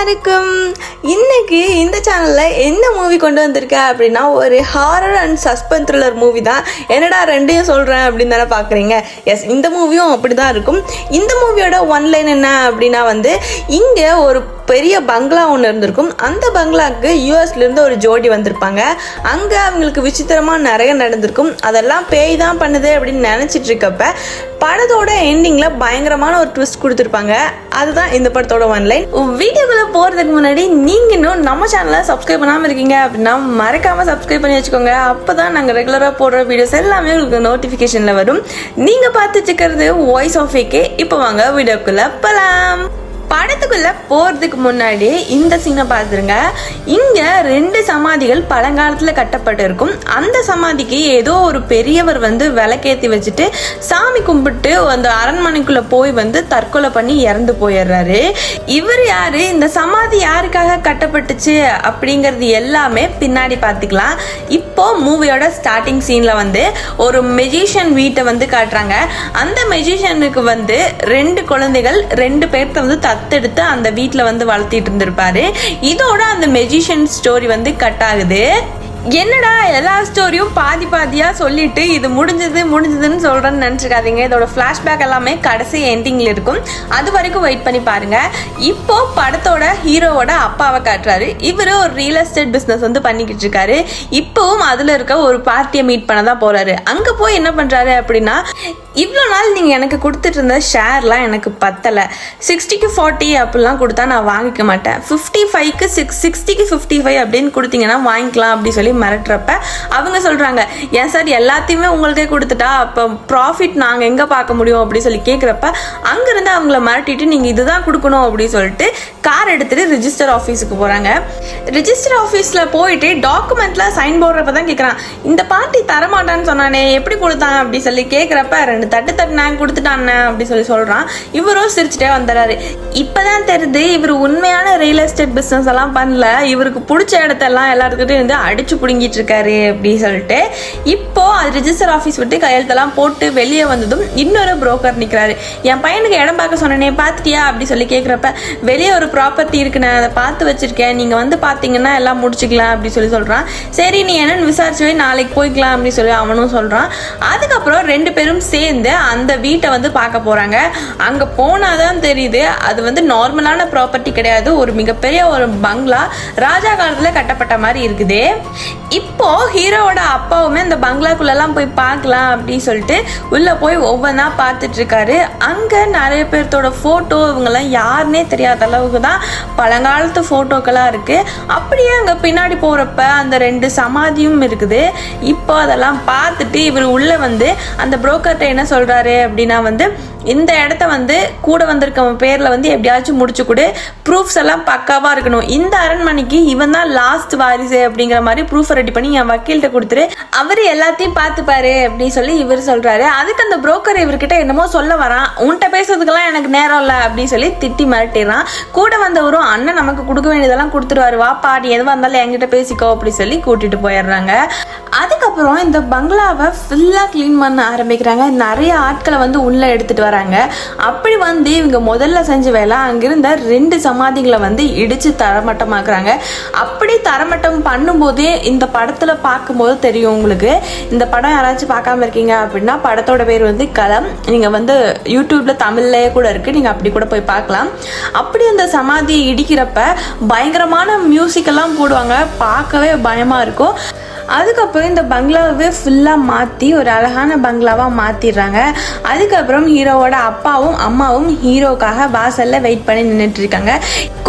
எல்லாருக்கும் இன்னைக்கு இந்த சேனலில் என்ன மூவி கொண்டு வந்திருக்கேன் அப்படின்னா ஒரு horror and suspense thriller movie தான். என்னடா ரெண்டையும் சொல்கிறேன் அப்படின்னு தானே பார்க்குறீங்க. எஸ், இந்த மூவியும் அப்படி தான் இருக்கும். இந்த மூவியோட ஒன்லைன் என்ன அப்படின்னா இங்கே ஒரு பெரிய பங்களா ஒன்று இருந்திருக்கும். அந்த பங்களாவுக்கு யூஎஸ்லேருந்து ஒரு ஜோடி வந்திருப்பாங்க. அங்கே அவங்களுக்கு விசித்திரமாக நிறைய நடந்திருக்கும். அதெல்லாம் பேய் தான் பண்ணுது அப்படின்னு நினச்சிட்டு இருக்கப்ப படத்தோட எண்டிங்கில் பயங்கரமான ஒரு ட்விஸ்ட் கொடுத்துருப்பாங்க. அதுதான் இந்த படத்தோட ஒன்லைன். வீடியோக்குள்ளே போகிறதுக்கு முன்னாடி நீங்கள் இன்னும் நம்ம சேனலை சப்ஸ்கிரைப் பண்ணாமல் இருக்கீங்க அப்படின்னா மறக்காமல் சப்ஸ்கிரைப் பண்ணி வச்சுக்கோங்க. அப்போ தான் நாங்கள் ரெகுலராக போடுற வீடியோஸ் எல்லாமே உங்களுக்கு நோட்டிஃபிகேஷனில் வரும். நீங்கள் பார்த்து வச்சுக்கிறது வாய்ஸ் ஆஃப் ஏகே. இப்போ வாங்க வீடியோக்குள்ளே போகலாம். படத்துக்குள்ள போறதுக்கு முன்னாடி இந்த சீனை பார்த்துருங்க. இங்க 2 சமாதிகள் பழங்காலத்துல கட்டப்பட்டு இருக்கும். அந்த சமாதிக்கு ஏதோ ஒரு பெரியவர் விளக்கேத்தி வச்சுட்டு சாமி கும்பிட்டு அந்த அரண்மனைக்குள்ள போய் தற்கொலை பண்ணி இறந்து போயிடுறாரு. இவர் யாரு, இந்த சமாதி யாருக்காக கட்டப்பட்டுச்சு அப்படிங்கிறது எல்லாமே பின்னாடி பார்த்துக்கலாம். இப்போ மூவியோட ஸ்டார்டிங் சீன்ல ஒரு மெஜிஷியன் வீட்டை காட்டுறாங்க. அந்த மெஜிஷியனுக்கு 2 குழந்தைகள் 2 பேர்த்த தத்தெடுத்து அந்த வீட்டில் வளர்த்திட்டு இருந்திருப்பாரு. இதோட அந்த மெஜிஷியன் ஸ்டோரி கட் ஆகுது. என்னடா எல்லா ஸ்டோரியும் பாதி பாதியா சொல்லிட்டு இது முடிஞ்சதுன்னு சொல்றேன்னு நினைச்சுக்காதீங்க. இதோட ஃபிளாஷ்பேக் எல்லாமே கடைசி எண்டிங்ல இருக்கும். அது வரைக்கும் வெயிட் பண்ணி பாருங்க. இப்போ படத்தோட ஹீரோவோட அப்பாவை காட்டுறாரு. இவரு ஒரு ரியல் எஸ்டேட் பிசினஸ் பண்ணிக்கிட்டு இருக்காரு. இப்பவும் அதுல இருக்க ஒரு பார்ட்டியை மீட் பண்ண தான் போறாரு. அங்க போய் என்ன பண்றாரு அப்படின்னா, இவ்வளோ நாள் நீங்கள் எனக்கு கொடுத்துட்டு இருந்த ஷேர்லாம் எனக்கு பத்தலை, 60க்கு 40 அப்படிலாம் கொடுத்தா நான் வாங்கிக்க மாட்டேன், 55க்கு 60க்கு 55 அப்படின்னு கொடுத்தீங்கன்னா வாங்கிக்கலாம் அப்படி சொல்லி மிரட்டுறப்ப அவங்க சொல்கிறாங்க, ஏன் சார் எல்லாத்தையுமே உங்களுக்கே கொடுத்துட்டா அப்போ ப்ராஃபிட் நாங்கள் எங்கே பார்க்க முடியும் அப்படி சொல்லி கேட்குறப்ப அங்கேருந்து அவங்கள மிரட்டிட்டு நீங்கள் இதுதான் கொடுக்கணும் அப்படின்னு சொல்லிட்டு கார் எடுத்துகிட்டு ரிஜிஸ்டர் ஆஃபீஸுக்கு போகிறாங்க. ரிஜிஸ்டர் ஆஃபீஸில் போயிட்டு டாக்குமெண்ட்டில் சைன் போடுறப்ப தான் கேட்குறான், இந்த பார்ட்டி தரமாட்டான்னு சொன்னானே எப்படி கொடுத்தாங்க அப்படி சொல்லி கேட்குறப்ப 2 தட்டு நான் கொடுத்துட்டான் அப்படி சொல்லி சொல்றான். இவரும் சிரிச்சுட்டே வந்துடுறாரு. இப்பதான் தெரியுது இவர் உண்மையான ரியல் எஸ்டேட் பிசினஸ் எல்லாம் பண்ணல, இவருக்கு பிடிச்ச இடத்தெல்லாம் எல்லாத்துக்கிட்டையும் அடிச்சு புடுங்கிட்டு இருக்காரு அப்படி சொல்லிட்டு இப்போ அது ரிஜிஸ்டர் ஆஃபீஸ் விட்டு கையெழுத்தெல்லாம் போட்டு வெளியே வந்ததும் இன்னொரு புரோக்கர் நிற்கிறாரு. என் பையனுக்கு இடம் பார்க்க சொன்னேனே பார்த்துட்டியா அப்படி சொல்லி கேட்குறப்ப, வெளியே ஒரு ப்ராப்பர்ட்டி இருக்கு, நான் அதை பார்த்து வச்சிருக்கேன், நீங்க பார்த்தீங்கன்னா எல்லாம் முடிச்சுக்கலாம் அப்படி சொல்லி சொல்றான். சரி நீ என்னன்னு விசாரிச்சு நாளைக்கு போய்க்கலாம் அப்படி சொல்லி அவனும் சொல்றான். அதுக்கப்புறம் 2 பேரும் சேர்ந்து அந்த வீட்டை பார்க்க போறாங்க. அங்க போனாதான் தெரியுது அது நார்மலான ப்ராப்பர்ட்டி கிடையாது, ஒரு மிகப்பெரிய ஒரு பங்களா, ராஜா காலத்துல கட்டப்பட்ட மாதிரி இருக்குது. இப்போ ஹீரோவோட அப்பாவுமே இந்த பங்களாக்குள்ளெல்லாம் போய் பார்க்கலாம் அப்படின்னு சொல்லிட்டு உள்ள போய் ஒவ்வொன்றா பார்த்துட்டு இருக்காரு. அங்க நிறைய பேர்த்தோட போட்டோ இவங்கெல்லாம் யாருன்னே தெரியாத அளவுக்கு தான் பழங்காலத்து போட்டோக்கெல்லாம் இருக்கு. அப்படியே அங்க பின்னாடி போறப்ப அந்த 2 சமாதியும் இருக்குது. இப்போ அதெல்லாம் பார்த்துட்டு இவர் உள்ள அந்த புரோக்கர்ட்ட என்ன சொல்றாரு அப்படின்னா, இந்த இடத்த கூட வந்திருக்கவன் பேர்ல எப்படியாச்சும் முடிச்சு கொடு, ப்ரூஃப்ஸ் எல்லாம் பக்காவா இருக்கணும், இந்த அரண்மனைக்கு இவன் தான் லாஸ்ட் வாரிசு அப்படிங்கிற மாதிரி ப்ரூஃப் ரெடி பண்ணி என் வக்கீல்கிட்ட கொடுத்துரு, அவரு எல்லாத்தையும் பார்த்துப்பாரு அப்படின்னு சொல்லி இவர் சொல்றாரு. அதுக்கு அந்த புரோக்கர் இவர்கிட்ட என்னமோ சொல்ல வரான், உன்கிட்ட பேசுறதுக்கெல்லாம் எனக்கு நேரம் இல்லை அப்படின்னு சொல்லி திட்டி மிரட்டிடுறான். கூட வந்தவரும் அண்ணன் நமக்கு கொடுக்க வேண்டியதெல்லாம் கொடுத்துருவாரு, வா பாடி எதுவாக இருந்தாலும் என்கிட்ட பேசிக்கோ அப்படி சொல்லி கூட்டிட்டு போயிடுறாங்க. அதுக்கப்புறம் இந்த பங்களாவை ஃபுல்லா கிளீன் பண்ண ஆரம்பிக்கிறாங்க. நிறைய ஆட்களை உள்ள எடுத்துட்டு வராங்க. அப்படி இவங்க முதல்ல செஞ்ச வேலை அங்கிருந்த 2 சமாதிகளை இடிச்சு தரமட்டமாக்குறாங்க. அப்படி தரமட்டம் பண்ணும்போதே இந்த படத்துல பார்க்கும்போது தெரியும் உங்களுக்கு. இந்த படம் யாராச்சும் பார்க்காம இருக்கீங்க அப்படின்னா படத்தோட பேர் களம். நீங்க யூடியூப்ல தமிழ்லயே கூட இருக்கு, நீங்க அப்படி கூட போய் பார்க்கலாம். அப்படி அந்த சமாதி இடிக்கிறப்ப பயங்கரமான மியூசிக் எல்லாம் போடுவாங்க, பார்க்கவே பயமா இருக்கும். அதுக்கப்புறம் இந்த பங்களாவே ஃபுல்லாக மாற்றி ஒரு அழகான பங்களாவாக மாற்றிடுறாங்க. அதுக்கப்புறம் ஹீரோவோட அப்பாவும் அம்மாவும் ஹீரோக்காக வாசலில் வெயிட் பண்ணி நின்றுட்டு இருக்காங்க.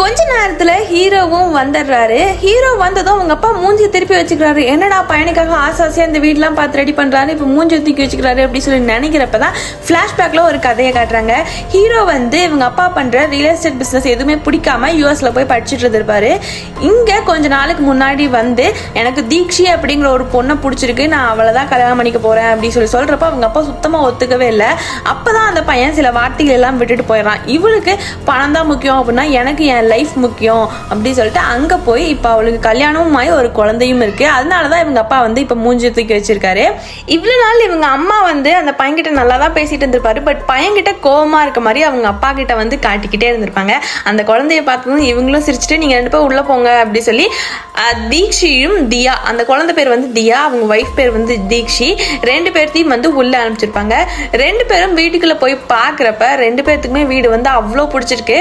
கொஞ்ச நேரத்தில் ஹீரோவும் வந்துடுறாரு. ஹீரோ வந்ததும் அவங்க அப்பா மூஞ்சி திருப்பி வச்சுக்கிறாரு. என்னடா பையனுக்காக ஆசாசியாக இந்த வீடெலாம் பார்த்து ரெடி பண்ணுறாரு, இப்போ மூஞ்சி தூக்கி வச்சுக்கிறாரு அப்படின்னு சொல்லி நினைக்கிறப்ப தான் ஃப்ளாஷ்பேக்கில் ஒரு கதையை காட்டுறாங்க. ஹீரோ இவங்க அப்பா பண்ணுற ரியல் எஸ்டேட் பிஸ்னஸ் எதுவுமே பிடிக்காம யூஎஸில் போய் படிச்சுட்டு இருந்திருப்பாரு. இங்கே கொஞ்ச நாளுக்கு முன்னாடி எனக்கு தீக்ஷி அப்படி அப்படிங்கிற ஒரு பொண்ணை பிடிச்சிருக்கு, நான் அவளை தான் கல்யாணம் பண்ணிக்க போகிறேன் அப்படின்னு சொல்கிறப்ப அவங்க அப்பா சுத்தமாக ஒத்துக்கவே இல்லை. அப்போ தான் அந்த பையன் சில வார்த்தைகள் எல்லாம் விட்டுட்டு போயிடறான். இவளுக்கு பணம் தான் முக்கியம் அப்படின்னா எனக்கு என் லைஃப் முக்கியம் அப்படின்னு சொல்லிட்டு அங்கே போய் இப்போ அவளுக்கு கல்யாணமும் ஆகி ஒரு குழந்தையும் இருக்குது. அதனால தான் இவங்க அப்பா வந்து இப்போ மூஞ்சி தூக்கி வச்சிருக்காரு. இவ்வளோ நாள் இவங்க அம்மா வந்து அந்த பையன்கிட்ட நல்லா தான் பேசிட்டு இருந்திருப்பாரு. பட் பையன்கிட்ட கோவமாக இருக்க மாதிரி அவங்க அப்பா கிட்ட வந்து காட்டிக்கிட்டே இருந்திருப்பாங்க. அந்த குழந்தைய பார்த்ததும் இவங்களும் சிரிச்சுட்டு நீங்கள் 2 பேரும் உள்ளே போங்க அப்படி சொல்லி தீக்ஷியும் தியா, அந்த குழந்தை பேர் வந்து தியா, அவங்க ஒய்ஃப் பேர் வந்து தீக்ஷி, 2 பேர்த்தையும் வந்து உள்ளே அனுப்பிச்சிருப்பாங்க. 2 பேரும் வீட்டுக்குள்ளே போய் பார்க்குறப்ப 2 பேர்த்துக்குமே வீடு வந்து அவ்வளோ பிடிச்சிருக்கு.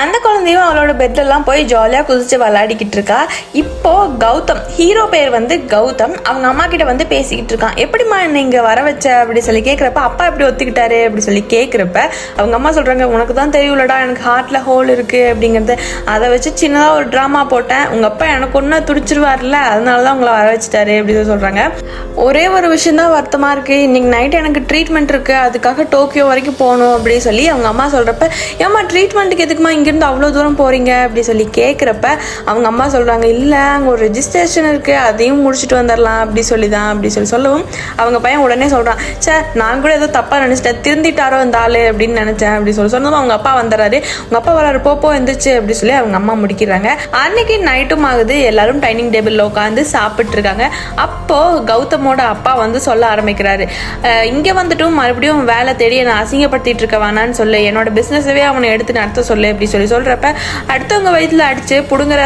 அந்த குழந்தையும் அவளோட பெட்லாம் போய் ஜாலியாக குதிச்சு விளையாடிக்கிட்டு இருக்கா. இப்போ கௌதம், ஹீரோ பேர் வந்து கௌதம், அவங்க அம்மா கிட்ட வந்து பேசிக்கிட்டு இருக்கான். எப்படிமா என்ன இங்கே வர வச்ச அப்படி சொல்லி கேட்குறப்ப அப்பா எப்படி ஒத்துக்கிட்டாரு அப்படி சொல்லி கேட்குறப்ப அவங்க அம்மா சொல்கிறாங்க, உனக்கு தான் தெரியும்லடா எனக்கு ஹார்ட்டில் ஹோல் இருக்குது அப்படிங்கிறது, அதை வச்சு சின்னதாக ஒரு ட்ராமா போட்டேன், உங்கள் அப்பா எனக்கு ஒன்றா துடிச்சிருவார்ல அதனால தான் உங்களை வர வச்சுட்டாரு அப்படின்னு சொல்கிறாங்க. ஒரே ஒரு விஷயம் தான் வருத்தமாக இருக்குது, இன்றைக்கி நைட் எனக்கு ட்ரீட்மெண்ட் இருக்குது, அதுக்காக டோக்கியோ வரைக்கும் போகணும் அப்படின்னு சொல்லி அவங்க அம்மா சொல்கிறப்ப, ஏம்மா ட்ரீட்மெண்ட்டுக்கு எதுக்குமா இங்கேருந்து அவ்வளோ தூரம் போகிறீங்க அப்படி சொல்லி கேட்குறப்ப அவங்க அம்மா சொல்கிறாங்க, இல்லை அங்கே ஒரு ரெஜிஸ்ட்ரேஷன் இருக்குது அதையும் முடிச்சுட்டு வந்துடலாம் அப்படி சொல்லவும் அவங்க பையன் உடனே சொல்கிறான், சார் நான் கூட ஏதோ தப்பாக நினச்சிட்டேன், திருந்திட்டாரோ இந்த ஆள் அப்படின்னு நினச்சேன் அப்படி சொன்னதும் அவங்க அப்பா வந்துடுறாரு. அவங்க அப்பா வராரு, போப்போ இருந்துச்சு அப்படி சொல்லி அவங்க அம்மா முடிக்கிறாங்க. அன்னைக்கு நைட்டும் ஆகுது, எல்லாரும் டைனிங் டேபிளில் உட்காந்து சாப்பிட்டு இருக்காங்க. அப்போது கௌதமோட அப்பா வந்து சொல்ல ஆரம்பிக்கிறாரு, இங்கே வந்துட்டும் மறுபடியும் வேலை தேடி என்னை அசிங்கப்படுத்திட்டு இருக்க வேணான்னு சொல்லு, என்னோட பிஸ்னஸவே அவனை எடுத்து நடத்த சொல்லு அப்படி சொல்கிறப்ப அடுத்தவங்க வயிற்றில் அடித்து பிடுங்குற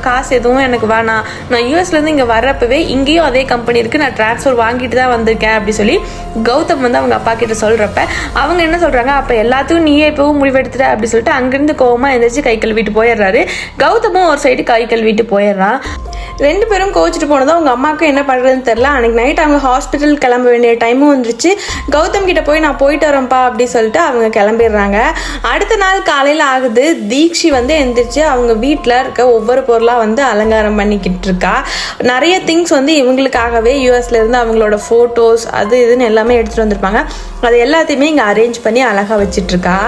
காசு எதுவும் எனக்கு வேணாம், நான் யூஎஸ்லேருந்து இங்கே வர்றப்பவே இங்கேயும் அதே கம்பெனி இருக்குது, நான் ட்ரான்ஸ்ஃபர் வாங்கிட்டு தான் வந்திருக்கேன் அப்படி சொல்லி கௌதம் வந்து அவங்க அப்பா கிட்ட சொல்கிறப்ப அவங்க என்ன சொல்கிறாங்க, அப்போ எல்லாத்துக்கும் நீயே இப்போவும் முடிவெடுத்துட்ட அப்படி சொல்லிட்டு அங்கேருந்து கோவமாக எழுந்திரிச்சு கை கழுவிட்டு போயிடுறாரு. கௌதமும் ஒரு சைடு கை கழுவிட்டு போயிடுறான். 2 பேரும் கோச்சிட்டு போனதும் அவங்க அம்மாவுக்கு என்ன பண்ணுறதுன்னு தெரில. அன்றைக்கி நைட் அவங்க ஹாஸ்பிட்டல் கிளம்ப வேண்டிய டைமும் வந்துருச்சு. கௌதம் கிட்ட போய் நான் போயிட்டு வரேன்ப்பா அப்படி சொல்லிட்டு அவங்க கிளம்பிடுறாங்க. அடுத்த நாள் காலையில் ஆகுது, தீக்ஷி வந்து எந்திரிச்சு அவங்க வீட்டில் இருக்க ஒவ்வொரு பொருளாக வந்து அலங்காரம் பண்ணிக்கிட்டு இருக்கா. நிறைய திங்ஸ் வந்து இவங்களுக்காகவே யூஎஸ்லேருந்து அவங்களோட ஃபோட்டோஸ் அது இதுன்னு எல்லாமே எடுத்துகிட்டு வந்திருப்பாங்க. அது எல்லாத்தையுமே இங்கே அரேஞ்ச் பண்ணி அழகாக வச்சிட்ருக்கா.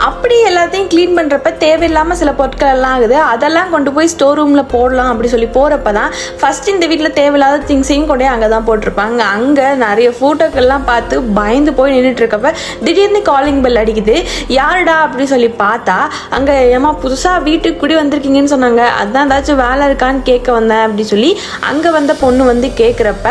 அப்படி எல்லாத்தையும் க்ளீன் பண்ணுறப்ப தேவையில்லாமல் சில பொருட்கள் எல்லாம் ஆகுது, அதெல்லாம் கொண்டு போய் ஸ்டோர் ரூமில் போடலாம் அப்படி சொல்லி போகிறப்ப தான் ஃபஸ்ட் இந்த வீட்டில் தேவையில்லாத திங்ஸையும் கொண்டே அங்கே தான் போட்டிருப்பாங்க. அங்கே நிறைய ஃபோட்டோக்கள்லாம் பார்த்து பயந்து போய் நின்றுட்டு இருக்கப்ப திடீர்னு காலிங் பெல் அடிக்குது. யாருடா அப்படி சொல்லி பார்த்தா அங்கே ஏமா புதுசாக வீட்டுக்கு குடி வந்திருக்கீங்கன்னு சொன்னாங்க, அதான் ஏதாச்சும் வேலை இருக்கான்னு கேட்க வந்தேன் அப்படி சொல்லி அங்கே வந்த பொண்ணு வந்து கேட்குறப்ப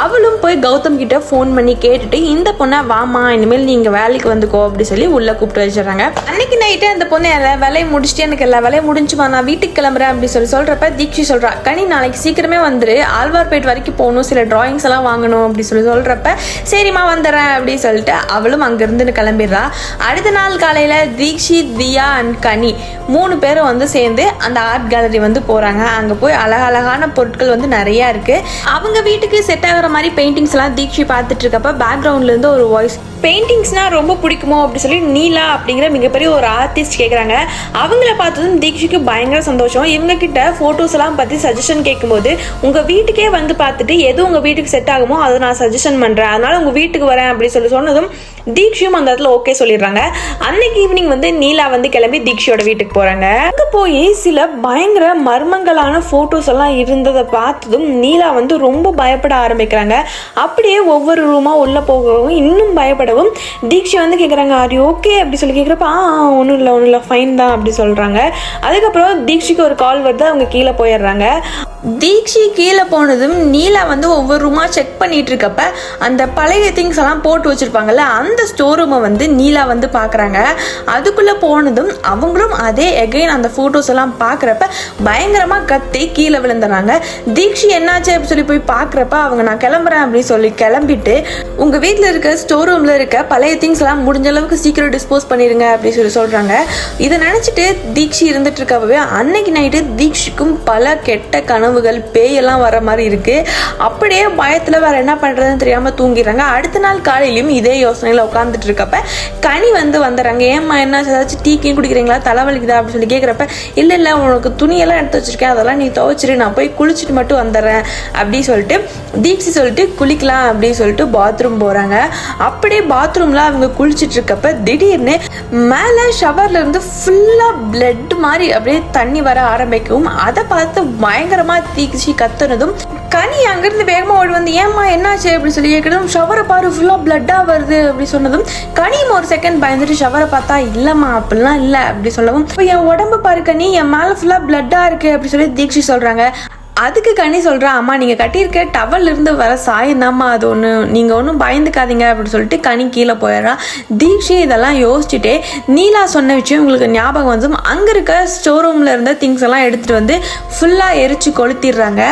அவளும் போய் கௌதம் கிட்ட ஃபோன் பண்ணி கேட்டுட்டு இந்த பொண்ணை வாமா இனிமேல் நீங்கள் வேலைக்கு வந்துக்கோ அப்படி சொல்லி உள்ளே கூப்பிட்டு வச்சிடறாங்க. அன்னைக்கு நைட்டு அந்த பொண்ணு எல்லா வேலையை முடிச்சுட்டு எனக்கு எல்லா வேலையும் முடிஞ்சுமா நான் வீட்டுக்கு கிளம்புறேன் அப்படி சொல்கிறப்ப தீக்ஷி சொல்கிறா, கனி நாளைக்கு சீக்கிரமே வந்துரு, ஆழ்வார்பேட் வரைக்கும் போகணும், சில டிராயிங்ஸ் எல்லாம் வாங்கணும் அப்படி சொல்கிறப்ப சரிம்மா வந்துடுறேன் அப்படின்னு சொல்லிட்டு அவளும் அங்கேருந்து கிளம்பிடுறா. அடுத்த நாள் காலையில் தீக்ஷி, தியா அண்ட் கனி 3 பேரும் வந்து சேர்ந்து அந்த ஆர்ட் கேலரி வந்து போகிறாங்க. அங்கே போய் அழகழகான பொருட்கள் வந்து நிறையா இருக்குது. அவங்க வீட்டுக்கு செட் ஆகிற மாதிரி பெயிண்டிங்ஸ் எல்லாம் தீக்ஷி பார்த்துட்டு இருக்கப்ப பேக்ரவுண்ட்லேருந்து ஒரு வாய்ஸ், பெயிண்டிங்ஸ்னால் ரொம்ப பிடிக்குமோ அப்படி சொல்லி நீலா அப்படிங்கிற மிகப்பெரிய ஒரு ஆர்டிஸ்ட் கேட்குறாங்க. அவங்கள பார்த்ததும் தீக்ஷிக்கு பயங்கர சந்தோஷம். இவங்க கிட்ட ஃபோட்டோஸ் எல்லாம் பற்றி சஜஷன் கேட்கும்போது உங்கள் வீட்டுக்கே வந்து பார்த்துட்டு எது உங்கள் வீட்டுக்கு செட் ஆகுமோ அதை நான் சஜஷன் பண்ணுறேன், அதனால உங்கள் வீட்டுக்கு வரேன் அப்படி சொன்னதும் தீக்ஷியும் அந்த இடத்துல ஓகே சொல்லிடுறாங்க. அன்னைக்கு ஈவினிங் வந்து நீலா வந்து கிளம்பி தீக்ஷியோட வீட்டுக்கு போகிறாங்க. அங்கே போய் சில பயங்கர மர்மங்களான ஃபோட்டோஸ் எல்லாம் இருந்ததை பார்த்ததும் நீலா வந்து ரொம்ப பயப்பட ஆரம்பிக்கிறாங்க. அப்படியே ஒவ்வொரு ரூமாக உள்ளே போகவும் இன்னும் பயப்படவும் தீக்ஷி வந்து கேட்குறாங்க, ஆர் ஓகே அப்படி சொல்லி கேட்குறப்ப ஒன்றும் இல்லை ஃபைன் தான் அப்படி சொல்கிறாங்க. அதுக்கப்புறம் தீக்ஷிக்கு ஒரு கால் வருது, அவங்க கீழே போயிடுறாங்க. தீக்ஷி கீழே போனதும் நீலா வந்து ஒவ்வொரு ரூமாக செக் பண்ணிட்டு இருக்கப்ப அந்த பழைய திங்ஸ் எல்லாம் போட்டு வச்சுருப்பாங்கல்ல அந்த ஸ்டோர் ரூமை வந்து நீலா வந்து பார்க்குறாங்க. அதுக்குள்ளே போனதும் அவங்களும் அதே எகைன் அந்த ஃபோட்டோஸ் எல்லாம் பார்க்குறப்ப பயங்கரமாக கத்தி கீழே விழுந்துடுறாங்க. தீக்ஷி என்னாச்சு அப்படி சொல்லி போய் பார்க்குறப்ப அவங்க நான் கிளம்புறேன் அப்படின்னு சொல்லி கிளம்பிட்டு உங்கள் வீட்டில் இருக்க ஸ்டோர் ரூமில் இருக்க பழைய திங்ஸ் எல்லாம் முடிஞ்ச அளவுக்கு சீக்கிரம் டிஸ்போஸ் பண்ணிடுங்க அப்படின்னு சொல்கிறாங்க. இதை நினச்சிட்டு தீக்ஷி இருந்துட்டு இருக்கப்பவே அன்னைக்கு நைட்டு தீக்ஷிக்கும் பல கெட்ட கனவுகள் பேயெல்லாம் வர மாதிரி இருக்குது. அப்படியே பயத்தில் வேறு என்ன பண்ணுறதுன்னு தெரியாமல் தூங்கிடுறாங்க. அடுத்த நாள் காலையிலையும் இதே யோசனையில் உட்காந்துட்டு இருக்கப்ப கனி வந்து வந்துடுறாங்க. ஏம்மா என்ன ஏதாச்சும் டீக்கையும் குடிக்கிறீங்களா, தலைவலிக்குதா அப்படின்னு சொல்லி கேட்குறப்ப இல்லை உனக்கு துணியெல்லாம் எடுத்து வச்சிருக்கேன், அதெல்லாம் நீ துவைச்சிரு, நான் போய் குளிச்சுட்டு மட்டும் வந்துடுறேன் அப்படி சொல்லிட்டு தீக்ஷி சொல்லிட்டு குளிக்கலாம் அப்படின்னு சொல்லிட்டு பாத்ரூம் போகிறாங்க. அப்படியே பாத்ரூமில் அவங்க குளிச்சுட்டு இருக்கப்ப திடீர்னு மேலே ஷவர்ல இருந்து ஃபுல்லாக பிளட் மாதிரி அப்படியே தண்ணி வர ஆரம்பிக்கும். அதை பார்த்து பயங்கரமாக தீக்ஷி கத்துனதும் கனி அங்கிருந்து வேகமா ஓடி வந்து ஏமா என்னாச்சு அப்படி சொல்லி கேட்கறதும் ஷவரை பாரு ஃபுல்லா பிளட்டா வருது அப்படி சொன்னதும் கனியும் ஒரு செகண்ட் பயந்துட்டு ஷவரை பார்த்தா இல்லம்மா அப்படிலாம் இல்லை அப்படி சொல்லவும் இப்போ என் உடம்பு பாரு கனி என் மேல ஃபுல்லா பிளட்டா இருக்கு அப்படி சொல்லி தீக்ஷி சொல்றாங்க. அதுக்கு கனி சொல்கிறா அம்மா நீங்கள் கட்டியிருக்க டவல் இருந்து வர சாயந்தாம்மா அது ஒன்று நீங்கள் ஒன்றும் பயந்துக்காதீங்க அப்படின்னு சொல்லிட்டு கனி கீழே போயிடுறா. தீக்ஷி இதெல்லாம் யோசிச்சுட்டே நீலா சொன்ன விஷயம் உங்களுக்கு ஞாபகம் வந்து அங்கே இருக்க ஸ்டோர் ரூமில் இருந்த திங்ஸ் எல்லாம் எடுத்துகிட்டு வந்து ஃபுல்லாக எரிச்சு கொளுத்திடுறாங்க.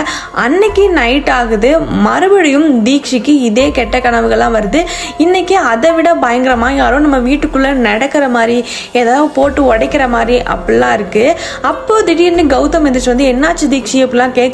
அன்னைக்கு நைட் ஆகுது. மறுபடியும் தீக்ஷிக்கு இதே கெட்ட கனவுகள்லாம் வருது. இன்னைக்கு அதை விட பயங்கரமாக யாரோ நம்ம வீட்டுக்குள்ளே நடக்கிற மாதிரி ஏதாவது போட்டு உடைக்கிற மாதிரி அப்படிலாம் இருக்குது. அப்போது திடீர்னு கௌதம் எந்திரிச்சு வந்து என்னாச்சு தீக்ஷி அப்படிலாம் கேட்குறப்ப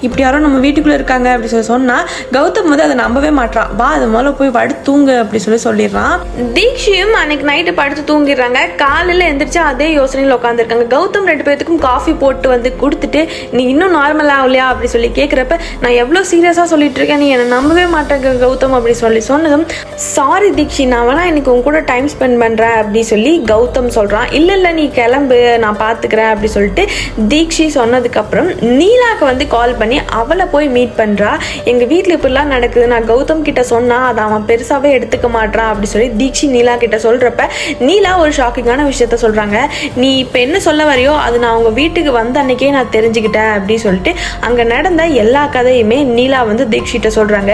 இப்படி யாரும் நம்ம வீட்டுக்குள்ள இருக்காங்க அப்படி சொல்லி சொன்னா கௌதம் வந்து அதை நம்பவே மாட்டான். வா அது முதல்ல போய் படுத்து தூங்கு அப்படி சொல்லிடுறான். தீக்ஷியும் அன்னைக்கு நைட்டு படுத்து தூங்கிடுறாங்க. காலையில எந்திரிச்சு அதே யோசனையில் உட்காந்துருக்காங்க. கௌதம் 2 பேர்த்துக்கும் காஃபி போட்டு வந்து கொடுத்துட்டு நீ இன்னும் நார்மலா ஆகலையா அப்படி சொல்லி கேட்குறப்ப நான் எவ்வளோ சீரியஸா சொல்லிட்டு இருக்கேன் நீ என்னை நம்பவே மாட்டேங்க கௌதம் அப்படி சொல்லி சொன்னதும் சாரி தீக்ஷி நான் வேணா இன்னைக்கு உங்க கூட டைம் ஸ்பெண்ட் பண்றேன் அப்படி சொல்லி கௌதம் சொல்றான். இல்ல நீ கிளம்பு நான் பாத்துக்கிறேன் அப்படி சொல்லிட்டு தீக்ஷி சொன்னதுக்கு அப்புறம் நீலாக்கு வந்து கால் பண்ணி அவளை போய் மீட் பண்றா. எங்க வீட்டில் இப்படிலாம் நடக்குது நான் கௌதம் கிட்ட சொன்னா அதை அவன் பெருசாவே எடுத்துக்க மாட்டான் அப்படி சொல்லி தீக்ஷி நீலா கிட்ட சொல்றப்ப நீலா ஒரு ஷாக்கிங்கான விஷயத்த சொல்றாங்க. நீ இப்ப என்ன சொல்ல வரையோ அது நான் அவங்க வீட்டுக்கு வந்த அன்னைக்கே நான் தெரிஞ்சுக்கிட்டேன் அப்படி சொல்லிட்டு அங்க நடந்த எல்லா கதையுமே நீலா வந்து தீக்ஷிட்ட சொல்றாங்க.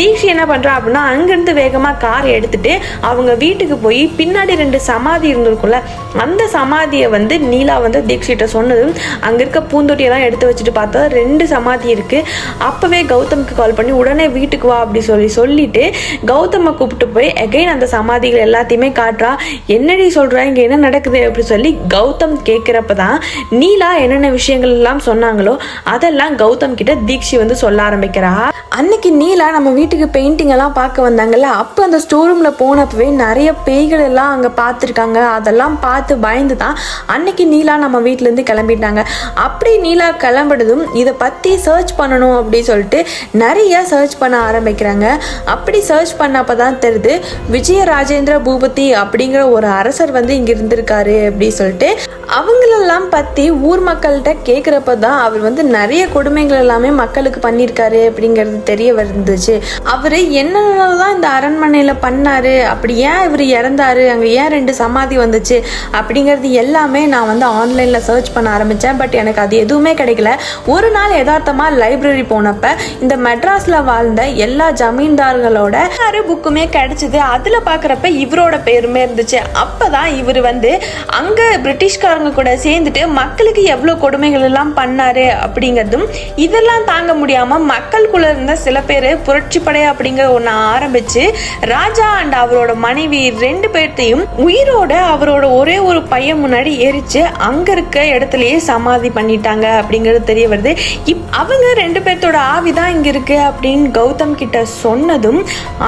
தீக்ஷி என்ன பண்றா அப்படின்னா அங்கிருந்து வேகமா கார் எடுத்துட்டு அவங்க வீட்டுக்கு போய் பின்னாடி 2 சமாதி இருந்திருக்கும்ல அந்த சமாதியை வந்து நீலா வந்து தீக்ஷிட்ட சொன்னதும் அங்க இருக்க பூந்தொட்டியெல்லாம் எடுத்து வச்சுட்டு பார்த்தா 2 சமாதி இருக்கு. அப்பவே கௌதம்க்கு கால் பண்ணி உடனே வீட்டுக்கு வா அப்படி சொல்லிட்டு கௌதமை கூப்பிட்டு போய் அகைன் அந்த சமாதிகள் எல்லாத்தையுமே காட்டுறா. என்னடி சொல்ற இங்க என்ன நடக்குது அப்படி சொல்லி கௌதம் கேட்கிறப்பதான் நீலா என்னென்ன விஷயங்கள் எல்லாம் சொன்னாங்களோ அதெல்லாம் கௌதம் கிட்ட தீக்ஷி வந்து சொல்ல ஆரம்பிக்கிறா. அன்னைக்கு நீலா நம்ம வீட்டுக்கு பெயிண்டிங் எல்லாம் பார்க்க வந்தாங்கல்ல அப்போ அந்த ஸ்டோர் ரூம்ல போனப்பவே நிறைய பேய்கள் எல்லாம் அங்க பார்த்துருக்காங்க. அதெல்லாம் பார்த்து பயந்து தான் அன்னைக்கு நீலா நம்ம வீட்டுல இருந்து கிளம்பிட்டாங்க. அப்படி நீலா கிளம்பினதும் இதை பற்றி சர்ச் பண்ணணும் அப்படின்னு சொல்லிட்டு நிறைய சர்ச் பண்ண ஆரம்பிக்கிறாங்க. அப்படி சர்ச் பண்ணப்போ தான் தெரியுது விஜய ராஜேந்திர பூபதி அப்படிங்கிற ஒரு அரசர் வந்து இங்கே இருந்திருக்காரு அப்படி சொல்லிட்டு அவங்களெல்லாம் பற்றி ஊர் மக்கள்கிட்ட கேட்குறப்ப தான் அவர் வந்து நிறைய கொடுமைகள் எல்லாமே மக்களுக்கு பண்ணியிருக்காரு அப்படிங்கிறது தெரிய வந்துச்சு. அவர் என்னென்னலாம் இந்த அரண்மனையில் பண்ணாரு அப்படி ஏன் இவர் இறந்தாரு அங்கே ஏன் 2 சமாதி வந்துச்சு அப்படிங்கிறது எல்லாமே நான் வந்து ஆன்லைனில் சர்ச் பண்ண ஆரம்பித்தேன். பட் எனக்கு அது எதுவுமே கிடைக்கல. ஒரு நாள் யதார்த்தமாக லைப்ரரி போனப்ப இந்த மெட்ராஸில் வாழ்ந்த எல்லா ஜமீன்தார்களோட புக்குமே கிடைச்சிது. அதில் பார்க்குறப்ப இவரோட பேருமே இருந்துச்சு. அப்போ தான் இவர் வந்து அங்கே பிரிட்டிஷ்காரங்க கூட சேர்ந்துட்டு மக்களுக்கு எவ்வளோ கொடுமைகள் எல்லாம் பண்ணாரு அப்படிங்கிறதும் இதெல்லாம் தாங்க முடியாமல் மக்களுக்குள்ள இருந்த சில பேர் புரட்சிப்படை அப்படிங்கிற ஒன்று ஆரம்பிச்சு ராஜா அண்ட் அவரோட மனைவி 2 பேர்த்தையும் உயிரோட அவரோட ஒரே ஒரு பையன் முன்னாடி எரிச்சு அங்க இருக்க இடத்துலயே சமாதி பண்ணிட்டாங்க அப்படிங்கிறது தெரிய வருது. அவங்க 2 பேர்த்தோட ஆவிதான் இங்க இருக்கு அப்படின்னு கௌதம் கிட்ட சொன்னதும்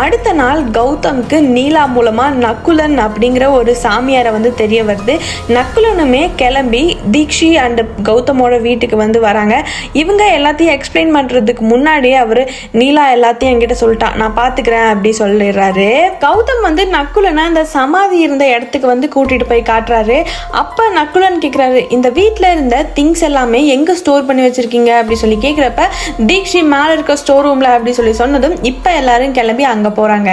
அடுத்த நாள் கௌதம்க்கு நீலா மூலமா நக்குலன் அப்படிங்கிற ஒரு சாமியாரை வந்து தெரிய வருது. நக்குலனுமே கிளம்பி தீக்ஷி அண்ட் கௌதமோட வீட்டுக்கு வந்து வராங்க. இவங்க எல்லாத்தையும் எக்ஸ்பிளைன் பண்றதுக்கு முன்னாடியே அவரு நீலா எல்லாத்தையும் என்கிட்ட சொல்லிட்டான் நான் பாத்துக்கிறேன் அப்படி சொல்லிடுறாரு. கௌதம் வந்து நக்குலனை அந்த சமாதி இருந்த இடத்துக்கு வந்து கூட்டிட்டு போய் காட்டுறாரு. அப்ப நக்குலன் கேட்கிறாரு இந்த வீட்டுல இருந்த திங்ஸ் எல்லாமே எங்க ஸ்டோர் பண்ணி வச்சிருக்கீங்க அப்படி சொல்லி கேட்கிறப்ப தீக்ஷி மேல இருக்க ஸ்டோர் ரூம்ல அப்படி சொல்லி சொன்னதும் இப்ப எல்லாரும் கிளம்பி அங்க போறாங்க.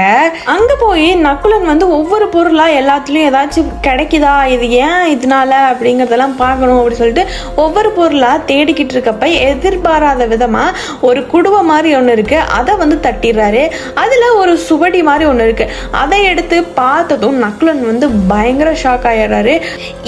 அங்க போய் நக்குலன் வந்து ஒவ்வொரு பொருளா எல்லாத்துலயும் ஏதாச்சும் கிடைக்குதா இது ஏன் இதனால அப்படிங்கறதெல்லாம் பார்க்கணும் அப்படி சொல்லிட்டு ஒவ்வொரு பொருளா தேடிக்கிட்டு இருக்கப்ப எதிர்பாராத விதமா ஒரு குடுவை மாதிரி ஒண்ணு இருக்கு. அதை வந்து தட்டிடுறாரு. அதுல ஒரு சுவடி மாதிரி ஒண்ணு இருக்கு. அதை எடுத்து பார்த்ததும் நக்குலன் வந்து பயங்கர ஷாக் ஆயிடுறாரு.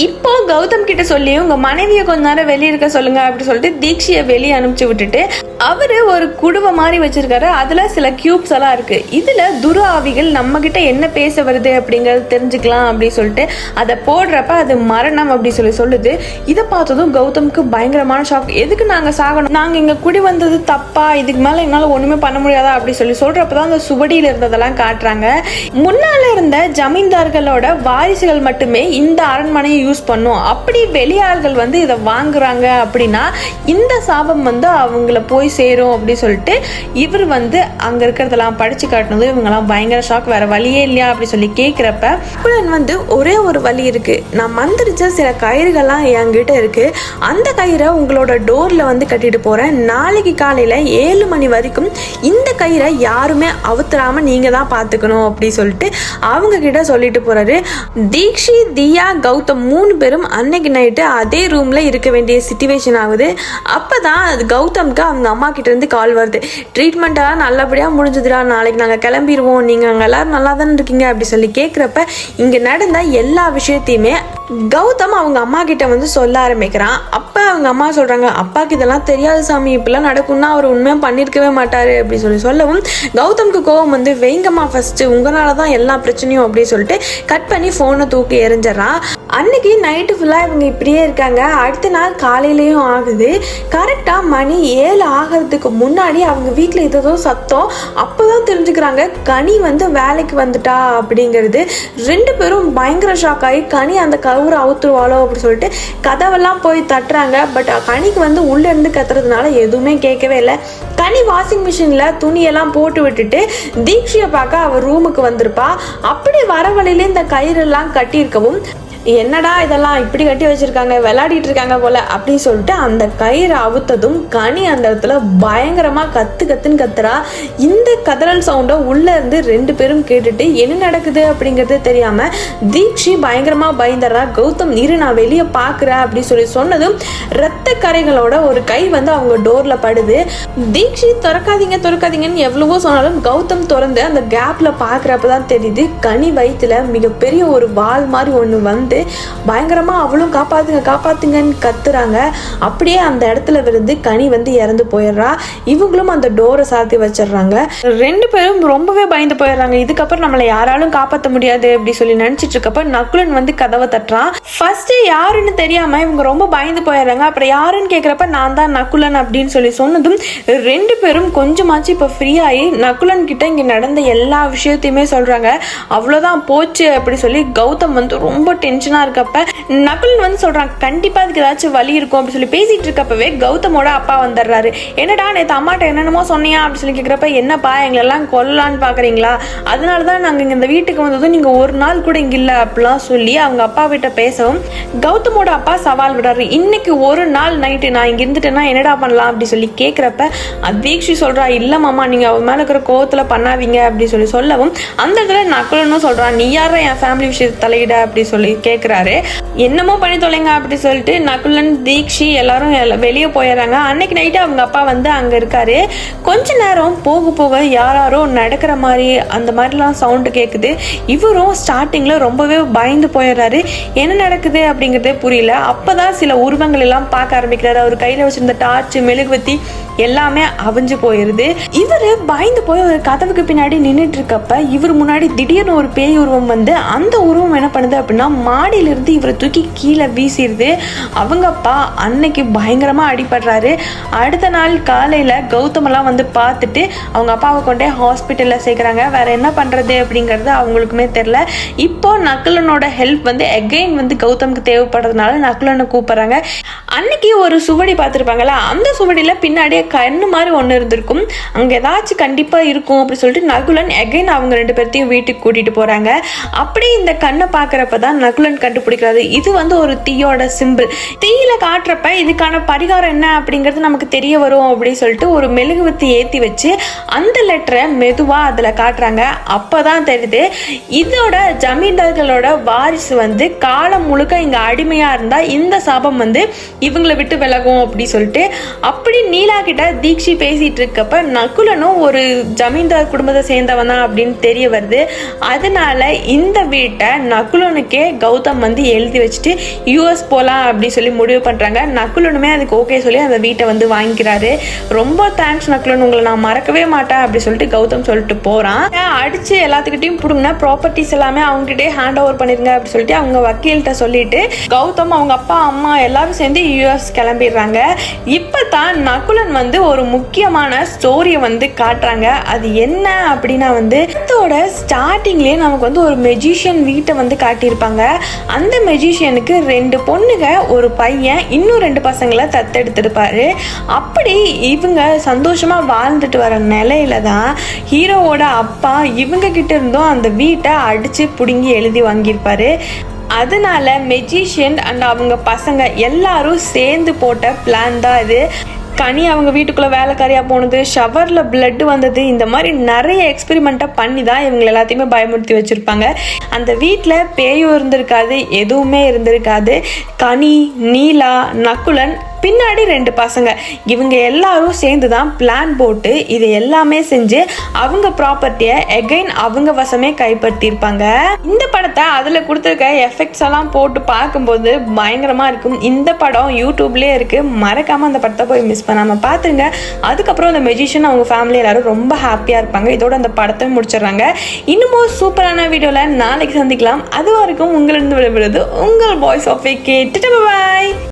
இப்போ கௌதம் கிட்ட சொல்லி உங்க மனைவியை கொஞ்ச நேரம் வெளியே இருக்க சொல்லுங்க அப்படி சொல்லிட்டு தீக்ஷியை வெளியே அனுப்பிச்சு விட்டுட்டு அவரு ஒரு குடுவை மாதிரி வச்சிருக்காரு. அதுல சில கியூப்ஸ் எல்லாம் இருக்கு. இதுல துரு ஆவிகள் நம்ம கிட்ட என்ன பேச வருது அப்படிங்கறது தெரிஞ்சுக்கலாம் அப்படின்னு சொல்லிட்டு அதை போடுறப்ப அது மரணம் அப்படி சொல்லி சொல்லுது. இதை பார்த்ததும் கௌதம்க்கு பயங்கரமான ஷாக். எதுக்கு நாங்க சாகணும், நாங்க இங்க குடி வந்தது தப்பா, இதுக்கு மேல என்னால ஒண்ணுமே பண்ண முடியாதா அப்படி சொல்லி சொல்றப்பதான் அந்த சுவடியில இருந்ததெல்லாம் காட்டுறாங்க. முன்னால இருந்த ஜமீன்தார்களோட வாரிசுகள் மட்டுமே இந்த அரண்மனையை யூஸ் பண்ணும். அப்படி வெளியாள்கள் வந்து இதை வாங்குறாங்க அப்படின்னா இந்த சாபம் வந்து அவங்கள போய் போய் சேரும் அப்படின்னு சொல்லிட்டு இவர் வந்து அங்கே இருக்கிறதெல்லாம் படித்து காட்டினது இவங்கெல்லாம் பயங்கர ஷாக், வேறு வழியே இல்லையா அப்படி சொல்லி கேட்குறப்ப நக்குலன் வந்து ஒரே ஒரு வழி இருக்குது, நான் மந்திரிச்ச சில கயிறுகள்லாம் என்கிட்ட இருக்குது, அந்த கயிறை உங்களோட டோரில் வந்து கட்டிட்டு போகிறேன், நாளைக்கு காலையில் 7 மணி வரைக்கும் இந்த கயிறை யாருமே அவுத்துறாமல் நீங்கள் தான் பார்த்துக்கணும் அப்படி சொல்லிட்டு அவங்க கிட்ட சொல்லிட்டு போகிறாரு. தீக்ஷி, தியா, கௌதம் 3 பேரும் அன்னைக்கு நைட்டு அதே ரூமில் இருக்க வேண்டிய சிச்சுவேஷன் ஆகுது. அப்போ தான் கௌதம்க்கு அவங்க அம்மா கிட்டேருந்து கால் வருது, ட்ரீட்மெண்ட்டெல்லாம் நல்லபடியாக முடிஞ்சதுடா, நாளைக்கு நாங்கள் கிளம்பிடுவோம், நீங்கள் அங்கே எல்லோரும் நல்லா தானே இருக்கீங்க அப்படி சொல்லி கேட்குறப்ப இங்கே நடந்த எல்லா விஷயத்தையுமே கௌதம் அவங்க அம்மா கிட்ட வந்து சொல்ல ஆரம்பிக்கிறான். அப்போ அவங்க அம்மா சொல்கிறாங்க, அப்பாவுக்கு இதெல்லாம் தெரியாது சாமி, இப்படிலாம் நடக்கும்னா அவர் உண்மையாக பண்ணியிருக்கவே மாட்டார் அப்படி சொல்லவும் கௌதம்க்கு கோவம் வந்து, வைங்கம்மா ஃபஸ்ட்டு உங்களால தான் எல்லா பிரச்சனையும் அப்படி சொல்லிட்டு கட் பண்ணி ஃபோனை தூக்கி எரிஞ்சிடறான். அன்னைக்கு நைட்டு ஃபுல்லாக இவங்க இப்படியே இருக்காங்க. அடுத்த நாள் காலையிலையும் ஆகுது. கரெக்டாக மணி 7 ஆகிறதுக்கு முன்னாடி அவங்க வீட்டில் ஏதோ சத்தம். அப்போ தான் தெரிஞ்சுக்கிறாங்க கனி வந்து வேலைக்கு வந்துட்டா அப்படிங்கிறது. 2 பேரும் பயங்கர ஷாக் ஆகி கனி அந்த கவுரை அவுத்துருவாளோ அப்படி சொல்லிட்டு கதவெல்லாம் போய் தட்டுறாங்க. பட் கனிக்கு வந்து உள்ளேருந்து கத்துறதுனால எதுவுமே கேட்கவே இல்லை. கனி வாஷிங் மிஷினில் துணியெல்லாம் போட்டு விட்டுட்டு தீக்ஷியை பார்க்க அவர் ரூமுக்கு வந்திருப்பா. அப்படி வர வழியில இந்த கயிறெல்லாம் கட்டியிருக்கவும், என்னடா இதெல்லாம் இப்படி கட்டி வச்சிருக்காங்க, விளையாடிட்டு இருக்காங்க போல அப்படின்னு சொல்லிட்டு அந்த கயிறை அவுத்ததும் கனி அந்த இடத்துல பயங்கரமா கத்துன்னு கத்துறா. இந்த கதறல் சவுண்டை உள்ள இருந்து 2 பேரும் கேட்டுட்டு என்ன நடக்குது அப்படிங்கிறது தெரியாம தீக்ஷி பயங்கரமா பயந்துடுறா. கௌதம் இரு நான் வெளியே பாக்குறேன் அப்படி சொல்லி சொன்னதும் ரத்த கரைகளோட ஒரு கை வந்து அவங்க டோர்ல படுது. தீக்ஷி திறக்காதீங்கன்னு எவ்வளவோ சொன்னாலும் கௌதம் திறந்து அந்த கேப்ல பாக்குறப்பதான் தெரியுது கனி வயிற்றுல மிகப்பெரிய ஒரு வால் மாதிரி ஒண்ணு வந்து பயங்கரமா அவளும் காப்பாத்துங்கன்னு கத்துறாங்க. அப்படியே அந்த இடத்துல விழுந்து கனி வந்து இறந்து போயிடுறா. இவங்களும் அந்த டோரை சாத்தி வச்சிடுறாங்க. 2 பேரும் ரொம்பவே பயந்து போயிடுறாங்க. இதுக்கப்புறம் நம்மளை யாராலும் காப்பாற்ற முடியாது அப்படி சொல்லி நினைச்சிட்டு இருக்கப்ப நக்குலன் வந்து கதவை தட்டுறான். ஃபர்ஸ்ட் யாருன்னு தெரியாம இவங்க ரொம்ப பயந்து போயிடுறாங்க. அப்புறம் யாருன்னு கேட்கிறப்ப நான் தான் நக்குலன் அப்படின்னு சொல்லி சொன்னதும் 2 பேரும் கொஞ்சமாச்சு இப்ப ஃப்ரீ ஆகி நக்குலன் கிட்ட இங்க நடந்த எல்லா விஷயத்தையுமே சொல்றாங்க. அவ்வளவுதான் போச்சு அப்படி சொல்லி கௌதம் வந்து ரொம்ப டென்ஷனா இருக்கப்ப நகுலன் வந்து சொல்றான், கண்டிப்பா அதுக்கு ஏதாச்சும் வழி இருக்கும் அப்படி சொல்லி பேசிட்டு இருக்கப்பவே கௌதமோட அப்பா வந்துடுறாரு. என்னடா நேற்று அம்மாட்ட என்னென்னமோ சொன்னியா அப்படி சொல்லி கேட்கிறப்ப, என்னப்பா எங்களெல்லாம் கொல்லலான்னு பாக்குறீங்களா, அதனாலதான் நாங்க இந்த வீட்டுக்கு வந்ததும் நீங்க ஒரு நாள் கூட இங்க இல்ல அப்படிலாம் சொல்லி அவங்க அப்பா கிட்ட பேசவும் கௌதமோட அப்பா சவால் விடுறாரு. இன்னைக்கு ஒரு நாள் நைட்டு நான் இங்க இருந்துட்டேன்னா என்னடா பண்ணலாம் அப்படி சொல்லி கேட்கிறப்ப தீக்ஷி சொல்றா, இல்ல மாமா நீங்க அவன் மேல இருக்கிற கோவத்துல பண்ணாதீங்க அப்படி சொல்லி சொல்லவும் அந்த இடத்துல நகுலனும் சொல்றான், நீ யார என் ஃபேமிலி விஷயத்தை தலையிட அப்படி சொல்லி கேட்குறாரு. என்னமோ பண்ணி தொலைங்க அப்படி சொல்லிட்டு நகுலன், தீக்ஷி எல்லாரும் வெளியே போயிடுறாங்க. அன்னைக்கு நைட்டு அவங்க அப்பா வந்து அங்கே இருக்காரு. கொஞ்ச நேரம் போக போக யாரோ நடக்கிற மாதிரி அந்த மாதிரிலாம் சவுண்டு கேட்குது. இவரும் ஸ்டார்டிங்கில் ரொம்பவே பயந்து போயிடுறாரு. என்ன நடக்குது அப்படிங்கிறதே புரியல. அப்போதான் சில உருவங்கள் எல்லாம் பார்க்க ஆரம்பிக்கிறாரு. அவர் கையில் வச்சிருந்த டார்ச், மெழுகுவத்தி எல்லாமே அவிஞ்சு போயிருது. இவர் பயந்து போய் ஒரு கதவுக்கு பின்னாடி நின்றுட்டு இருக்கப்ப இவர் முன்னாடி திடீர்னு ஒரு பேய் உருவம் வந்து அந்த உருவம் என்ன பண்ணுது அப்படின்னா மாடியிலிருந்து இவரை தூக்கி கீழே வீசிடுது. அவங்க அப்பா அன்னைக்கு பயங்கரமா அடிபடுறாரு. அடுத்த நாள் காலையில கௌதமெல்லாம் வந்து பார்த்துட்டு அவங்க அப்பாவை கொண்டே ஹாஸ்பிட்டல்ல சேர்க்குறாங்க. வேற என்ன பண்றது அப்படிங்கிறது அவங்களுக்குமே தெரியல. இப்போ நகுலனோட ஹெல்ப் வந்து எகைன் வந்து கௌதமுக்கு தேவைப்படுறதுனால நகுலனை கூப்பிடுறாங்க. அன்னைக்கு ஒரு சுவடி பார்த்துருப்பாங்களா, அந்த சுவடியில பின்னாடியே கண்ணு மாதிரி ஒன்று இருந்திருக்கும். அங்கே ஏதாச்சும் கண்டிப்பாக இருக்கும் அப்படின்னு சொல்லிட்டு நகுலன் எகைன் அவங்க 2 பேர்த்தையும் வீட்டுக்கு கூட்டிட்டு போறாங்க. அப்படி இந்த கண்ணை பார்க்குறப்ப தான் நகுலன் கண்டுபிடிக்கிறாரு, இது வந்து ஒரு தீயோட சிம்பிள். தீயில காட்டுறப்ப இதுக்கான பரிகாரம் என்ன அப்படிங்கிறது நமக்கு தெரிய வரும் அப்படின்னு சொல்லிட்டு ஒரு மெழுகுவத்தி ஏற்றி வச்சு அந்த லெட்டரை மெதுவாக அதில் காட்டுறாங்க. அப்போதான் தெரியுது இதோட ஜமீன்தார்களோட வாரிசு வந்து காலம் முழுக்க இங்கே அடிமையாக இருந்தால் இந்த சாபம் வந்து இவங்களை விட்டு விலகும் அப்படி சொல்லிட்டு. அப்படி நீலா கிட்ட தீக்ஷி பேசிட்டு இருக்கப்ப நகுலனும் ஒரு ஜமீன்தார் குடும்பத்தை சேர்ந்தவன் தான் அப்படின்னு தெரிய வருது. அதனால இந்த வீட்டை நகுலனுக்கே கௌதம் வந்து எழுதி வச்சுட்டு யூஎஸ் போலாம் அப்படி சொல்லி முடிவு பண்றாங்க. நகுலனுமே அதுக்கு ஓகே சொல்லி அந்த வீட்டை வந்து வாங்கிக்கிறாரு. ரொம்ப தேங்க்ஸ் நகுலன், உங்களை நான் மறக்கவே மாட்டேன் அப்படி சொல்லிட்டு கௌதம் சொல்லிட்டு போறான். அடிச்சு எல்லாத்துக்கிட்டையும் பிடுங்கின ப்ராப்பர்ட்டிஸ் எல்லாமே அவங்ககிட்டே ஹேண்ட் ஓவர் பண்ணிருங்க அப்படி சொல்லிட்டு அவங்க வக்கீல்கிட்ட சொல்லிட்டு கௌதம் அவங்க அப்பா அம்மா எல்லாரும் சேர்ந்து யூஎஸ் கிளம்பிடுறாங்க. இப்பதான் நகுலன் வந்து ஒரு முக்கியமான ஸ்டோரியை வந்து காட்டுறாங்க. அது என்ன அப்படின்னா வந்து இதோட ஸ்டார்டிங்லேயே நமக்கு வந்து ஒரு மெஜிஷியன் வீட்டை வந்து காட்டியிருப்பாங்க. அந்த மெஜிஷியனுக்கு 2 பொண்ணுங்க ஒரு பையன் இன்னும் 2 பசங்களை தத்தெடுத்திருப்பாரு. அப்படி இவங்க சந்தோஷமா வாழ்ந்துட்டு வர நிலையில தான் ஹீரோவோட அப்பா இவங்க கிட்ட இருந்தும் அந்த வீட்டை அடிச்சு புடுங்கி எழுதி வாங்கியிருப்பாரு. அதனால மெஜிஷியன் அண்ட் அவங்க பசங்க எல்லாரும் சேர்ந்து போட்ட பிளான் தான் இது. கனி அவங்க வீட்டுக்குள்ளே வேலைக்காரியாக போனது, ஷவரில் பிளட்டு வந்தது, இந்த மாதிரி நிறைய எக்ஸ்பெரிமெண்ட்டாக பண்ணி தான் இவங்க எல்லாத்தையுமே பயமுறுத்தி வச்சுருப்பாங்க. அந்த வீட்டில் பேயும் இருந்திருக்காது, எதுவுமே இருந்திருக்காது. கனி, நீலா, நக்குலன், பின்னாடி 2 பசங்க, இவங்க எல்லாரும் சேர்ந்து தான் பிளான் போட்டு இது எல்லாமே செஞ்சு அவங்க ப்ராப்பர்ட்டியை எகைன் அவங்க வசமே கைப்பற்றியிருப்பாங்க. இந்த படத்தை அதில் கொடுத்துருக்க எஃபெக்ட்ஸ் எல்லாம் போட்டு பார்க்கும்போது பயங்கரமாக இருக்கும். இந்த படம் யூடியூப்லேயே இருக்குது, மறக்காமல் அந்த படத்தை போய் மிஸ் பண்ணாமல் பார்த்துருங்க. அதுக்கப்புறம் அந்த மெஜிஷியன் அவங்க ஃபேமிலி எல்லாரும் ரொம்ப ஹாப்பியாக இருப்பாங்க. இதோட அந்த படத்தை முடிச்சிடுறாங்க. இன்னமும் சூப்பரான வீடியோவில் நாளைக்கு சந்திக்கலாம். அது வரைக்கும் உங்களிருந்து விடைபெறுவது உங்கள் வாய்ஸ் ஆஃப் ஏகே. பாய்.